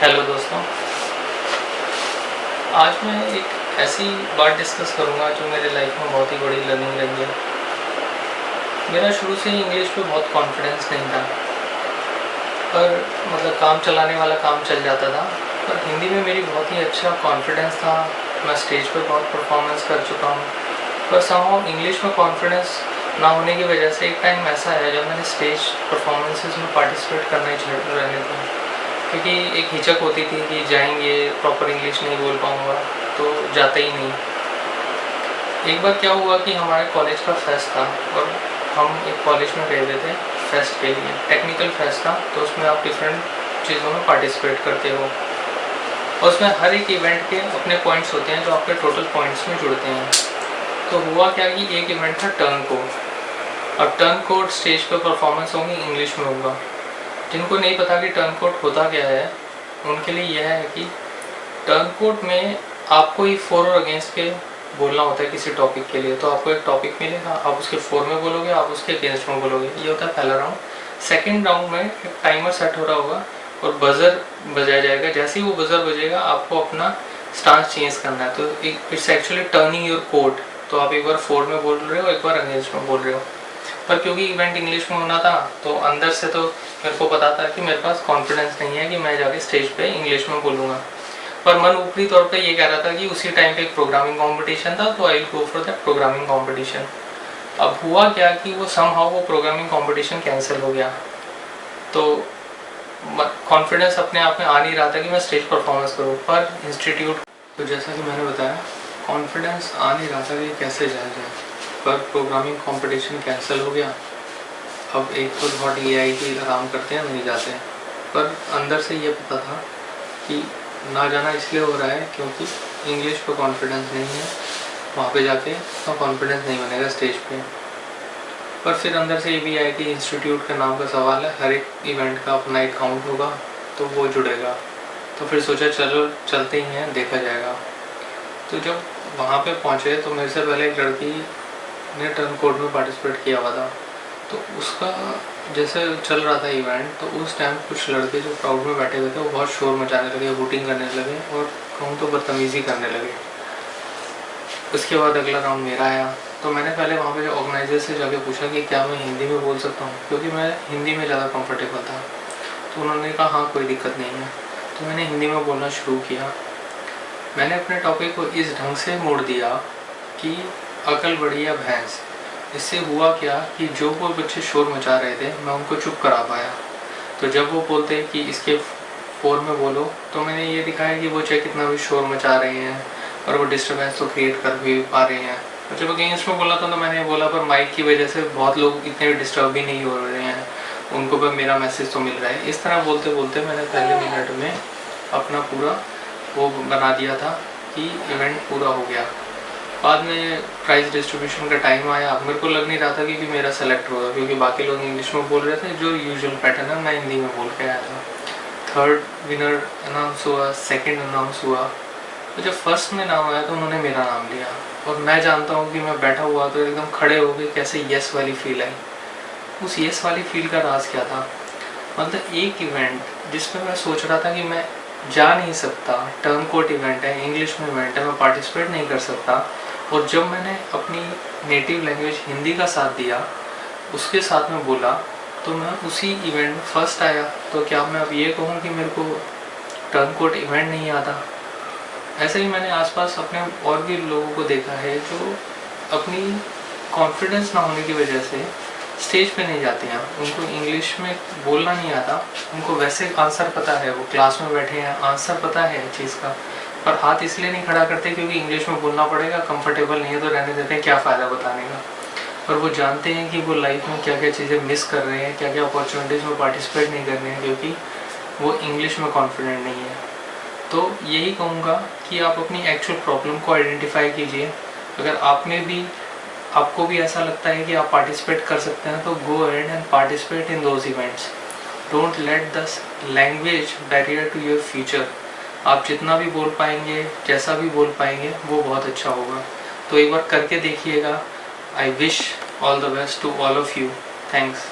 Hello दोस्तों, आज मैं एक ऐसी बात डिस्कस करूंगा जो मेरे लाइफ में बहुत ही बड़ी लर्निंग रही है। मेरा शुरू से ही इंग्लिश पे बहुत कॉन्फिडेंस नहीं था, पर काम चलाने वाला काम चल जाता था। पर हिंदी में मेरी बहुत ही अच्छा कॉन्फिडेंस था। मैं स्टेज पे बहुत परफॉर्मेंस कर चुका हूँ, पर समहाउ इंग्लिश में कॉन्फिडेंस ना होने की वजह से एक टाइम ऐसा आया जब मैंने स्टेज परफॉर्मेंसेस में पार्टिसिपेट करना ही छोड़ रहने था, क्योंकि एक हिचक होती थी कि जाएंगे, प्रॉपर इंग्लिश नहीं बोल पाऊँगा, तो जाता ही नहीं। एक बार क्या हुआ कि हमारे कॉलेज का फेस्ट था और हम एक कॉलेज में गए हुए थे फेस्ट के लिए। टेक्निकल फेस्ट था, तो उसमें आप डिफरेंट चीज़ों में पार्टिसिपेट करते हो और उसमें हर एक इवेंट के अपने पॉइंट्स होते हैं जो आपके टोटल पॉइंट्स में जुड़ते हैं। तो हुआ क्या कि एक इवेंट था टर्न कोड। अब टर्न कोड स्टेज पर परफॉर्मेंस होगी, इंग्लिश में होगा। जिनको नहीं पता कि टर्न कोड होता क्या है, उनके लिए यह है कि टर्न कोड में आपको ही फॉर और अगेंस्ट के बोलना होता है किसी टॉपिक के लिए। तो आपको एक टॉपिक मिलेगा, आप उसके फॉर में बोलोगे, आप उसके अगेंस्ट में बोलोगे। ये होता है पहला राउंड। सेकेंड राउंड में एक टाइमर सेट हो रहा होगा और बजर बजाया जाएगा। जैसे ही वो बजर बजेगा आपको अपना स्टांस चेंज करना है। तो it's actually turning your code. तो आप एक बार फॉर में बोल रहे हो, एक बार अगेंस्ट में बोल रहे हो। पर क्योंकि इवेंट इंग्लिश में होना था, तो अंदर से तो मेरे को पता था कि मेरे पास कॉन्फिडेंस नहीं है कि मैं जाके स्टेज पे इंग्लिश में बोलूँगा। पर मन ऊपरी तौर पे ये कह रहा था कि उसी टाइम पे एक प्रोग्रामिंग कंपटीशन था, तो I will go for that programming competition. अब हुआ क्या कि वो समहाउ वो प्रोग्रामिंग कंपटीशन कैंसिल हो गया। तो कॉन्फिडेंस अपने आप में आ नहीं रहा था कि मैं स्टेज परफॉर्मेंस करूँ। पर इंस्टीट्यूट, तो जैसा कि मैंने बताया, कॉन्फिडेंस आ नहीं रहा था कि कैसे जाया जाए। पर प्रोग्रामिंग कंपटीशन कैंसिल हो गया। अब एक तो बहुत AI की आराम करते हैं, नहीं जाते हैं। पर अंदर से ये पता था कि ना जाना इसलिए हो रहा है क्योंकि इंग्लिश पे कॉन्फिडेंस नहीं है, वहाँ पे जाके तो कॉन्फिडेंस नहीं बनेगा स्टेज पे। पर फिर अंदर से ये भी आया कि इंस्टीट्यूट के नाम का सवाल है, हर एक इवेंट का अपना एक काउंट होगा, तो वो जुड़ेगा। तो फिर सोचा चलो चलते ही हैं, देखा जाएगा। तो जब वहाँ पे पहुँचे तो मेरे से पहले एक लड़की ने टर्न कोड में पार्टिसिपेट किया हुआ था। तो उसका जैसे चल रहा था इवेंट, तो उस टाइम कुछ लड़के जो क्राउड में बैठे हुए थे वो बहुत शोर मचाने लगे, वोटिंग करने लगे और कहूँ तो बदतमीज़ी करने लगे। उसके बाद अगला राउंड मेरा आया। तो मैंने पहले वहाँ पे जो ऑर्गेनाइजर से जाके पूछा कि क्या मैं हिंदी में बोल सकता हूँ, क्योंकि मैं हिंदी में ज़्यादा कंफर्टेबल था। तो उन्होंने कहा हाँ कोई दिक्कत नहीं है। तो मैंने हिंदी में बोलना शुरू किया। मैंने अपने टॉपिक को इस ढंग से मोड़ दिया कि अकल बढ़िया भैंस। इससे हुआ क्या कि जो वो बच्चे शोर मचा रहे थे, मैं उनको चुप करा पाया। तो जब वो बोलते कि इसके फोर में बोलो, तो मैंने ये दिखाया कि वो चाहे कितना भी शोर मचा रहे हैं और वो डिस्टर्बेंस तो क्रिएट कर भी पा रहे हैं। और जब अगेंस्ट में बोला था तो मैंने बोला पर माइक की वजह से बहुत लोग इतने भी डिस्टर्ब भी नहीं हो रहे हैं, उनको पर मेरा मैसेज तो मिल रहा है। इस तरह बोलते बोलते मैंने पहले मिनट में अपना पूरा वो बना दिया था कि इवेंट पूरा हो गया। बाद में प्राइज डिस्ट्रीब्यूशन का टाइम आया। मेरे को लग नहीं रहा था कि मेरा सेलेक्ट होगा, क्योंकि बाकी लोग इंग्लिश में बोल रहे थे, जो यूजुअल पैटर्न है मैं हिंदी में बोल के आया था। थर्ड विनर अनाउंस हुआ, सेकंड अनाउंस हुआ। तो जब फर्स्ट में नाम आया तो उन्होंने मेरा नाम लिया और मैं जानता हूँ कि मैं बैठा हुआ तो एकदम खड़े हो गए, कैसे यस वाली फील आई। उस यस वाली फील का राज क्या था? मतलब एक इवेंट जिसमें मैं सोच रहा था कि मैं जा नहीं सकता, टर्न कोड इवेंट है, इंग्लिश में इवेंट है, मैं पार्टिसिपेट नहीं कर सकता, और जब मैंने अपनी नेटिव लैंग्वेज हिंदी का साथ दिया, उसके साथ में बोला, तो मैं उसी इवेंट में फर्स्ट आया। तो क्या मैं अब ये कहूँ कि मेरे को टर्न कोड इवेंट नहीं आता? ऐसे ही मैंने आसपास अपने और भी लोगों को देखा है जो अपनी कॉन्फिडेंस ना होने की वजह से स्टेज पे नहीं जाते हैं, उनको इंग्लिश में बोलना नहीं आता, उनको वैसे आंसर पता है, वो क्लास में बैठे हैं, आंसर पता है चीज़ का, पर हाथ इसलिए नहीं खड़ा करते क्योंकि इंग्लिश में बोलना पड़ेगा, कंफर्टेबल नहीं है तो रहने देते हैं, क्या फ़ायदा बताने का। पर वो जानते हैं कि वो लाइफ में क्या क्या चीज़ें मिस कर रहे हैं, क्या क्या अपॉर्चुनिटीज़ में पार्टिसिपेट नहीं कर रहे हैं, क्योंकि वो इंग्लिश में कॉन्फिडेंट नहीं है। तो यही कहूँगा कि आप अपनी एक्चुअल प्रॉब्लम को आइडेंटिफाई कीजिए। अगर आपको भी ऐसा लगता है कि आप पार्टिसिपेट कर सकते हैं, तो go ahead and participate in those events. Don't let the language barrier to your future. आप जितना भी बोल पाएंगे, जैसा भी बोल पाएंगे, वो बहुत अच्छा होगा। तो एक बार करके देखिएगा। I wish all the best to all of you. Thanks.